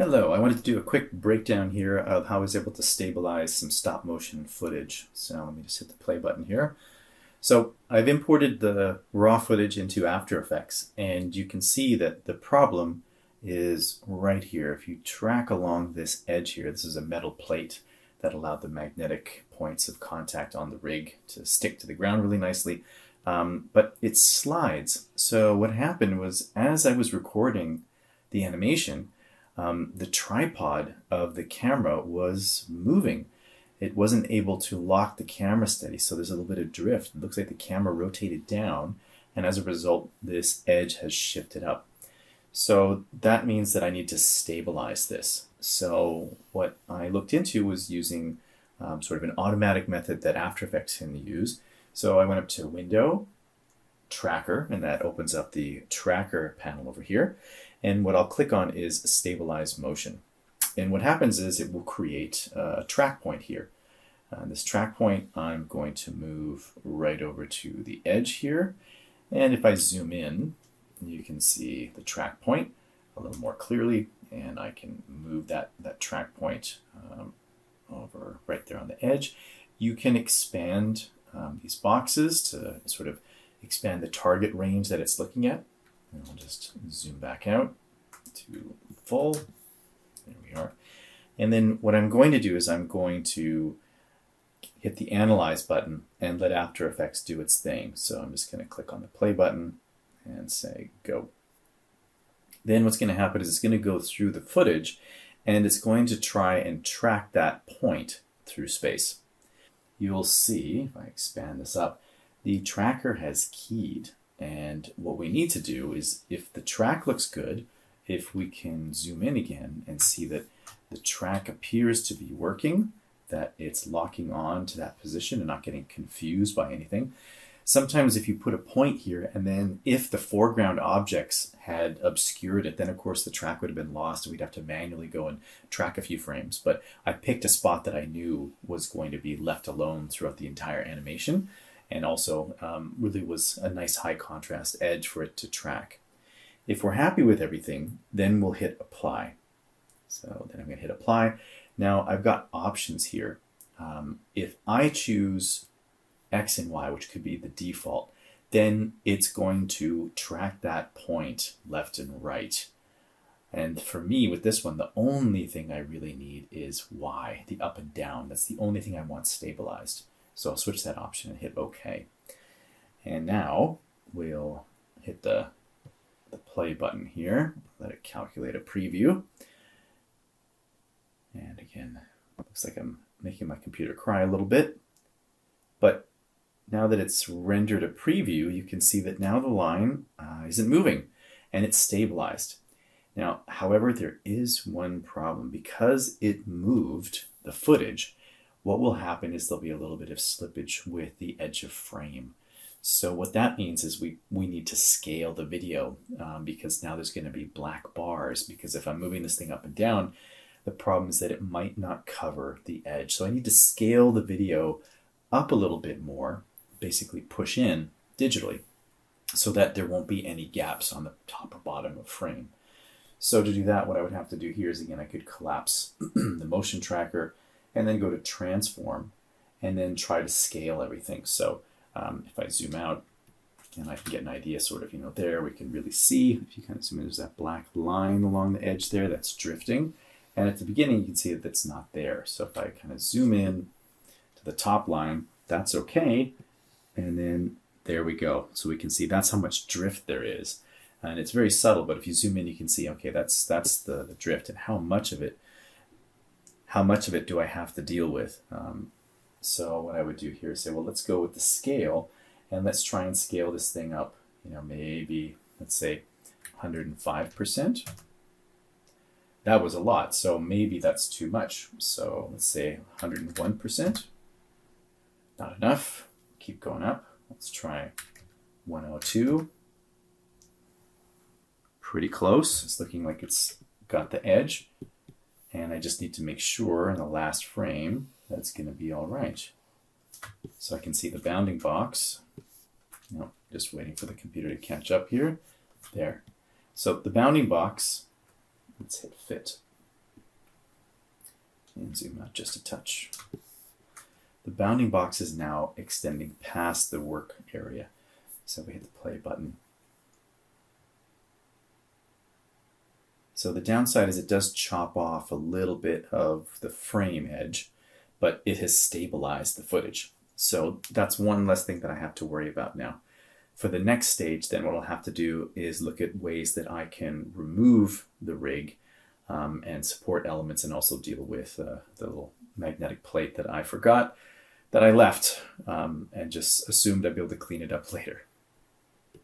Hello, I wanted to do a quick breakdown here of how I was able to stabilize some stop motion footage. So let me just hit the play button here. So I've imported the raw footage into After Effects, and you can see that the problem is right here. If you track along this edge here, this is a metal plate that allowed the magnetic points of contact on the rig to stick to the ground really nicely, but it slides. So what happened was, as I was recording the animation, the tripod of the camera was moving. It wasn't able to lock the camera steady, so there's a little bit of drift. It looks like the camera rotated down, and as a result, this edge has shifted up. So that means that I need to stabilize this. So what I looked into was using sort of an automatic method that After Effects can use. So I went up to Window, Tracker, and that opens up the Tracker panel over here. And what I'll click on is Stabilize Motion. And what happens is it will create a track point here. This track point I'm going to move right over to the edge here. And if I zoom in, you can see the track point a little more clearly, and I can move that track point over right there on the edge. You can expand these boxes to sort of expand the target range that it's looking at. And I'll just zoom back out to full. There we are. And then what I'm going to do is I'm going to hit the Analyze button and let After Effects do its thing. So I'm just going to click on the play button and say go. Then what's going to happen is it's going to go through the footage and it's going to try and track that point through space. You'll see, if I expand this up, the tracker has keyed. And what we need to do is, if the track looks good, if we can zoom in again and see that the track appears to be working, that it's locking on to that position and not getting confused by anything. Sometimes if you put a point here and then if the foreground objects had obscured it, then of course the track would have been lost and we'd have to manually go and track a few frames. But I picked a spot that I knew was going to be left alone throughout the entire animation, and also really was a nice high contrast edge for it to track. If we're happy with everything, then we'll hit Apply. So then I'm going to hit Apply. Now I've got options here. If I choose X and Y, which could be the default, then it's going to track that point left and right. And for me, with this one, the only thing I really need is Y, the up and down. That's the only thing I want stabilized. So I'll switch that option and hit OK. And now we'll hit the play button here. Let it calculate a preview. And again, looks like I'm making my computer cry a little bit. But now that it's rendered a preview, you can see that now the line isn't moving and it's stabilized. Now, however, there is one problem. Because it moved the footage, what will happen is there'll be a little bit of slippage with the edge of frame. So what that means is we need to scale the video because now there's going to be black bars, because if I'm moving this thing up and down, the problem is that it might not cover the edge. So I need to scale the video up a little bit more, basically push in digitally, so that there won't be any gaps on the top or bottom of frame. So to do that, what I would have to do here is, again, I could collapse the motion tracker and then go to Transform and then try to scale everything. So if I zoom out, and I can get an idea sort of, there we can really see, if you kind of zoom in, there's that black line along the edge there that's drifting. And at the beginning, you can see that that's not there. So if I kind of zoom in to the top line, that's okay. And then there we go. So we can see that's how much drift there is. And it's very subtle, but if you zoom in, you can see, okay, that's the drift, and how much of it do I have to deal with? So what I would do here is say, well, let's go with the scale, and let's try and scale this thing up, maybe, let's say 105%. That was a lot, so maybe that's too much. So let's say 101%. Not enough. Keep going up. Let's try 102. Pretty close. It's looking like it's got the edge. And I just need to make sure in the last frame that's going to be all right. So I can see the bounding box. Just waiting for the computer to catch up here. There. So the bounding box, let's hit Fit. And zoom out just a touch. The bounding box is now extending past the work area. So we hit the play button. So the downside is it does chop off a little bit of the frame edge, but it has stabilized the footage. So that's one less thing that I have to worry about now. For the next stage, then what I'll have to do is look at ways that I can remove the rig and support elements, and also deal with the little magnetic plate that I forgot that I left and just assumed I'd be able to clean it up later.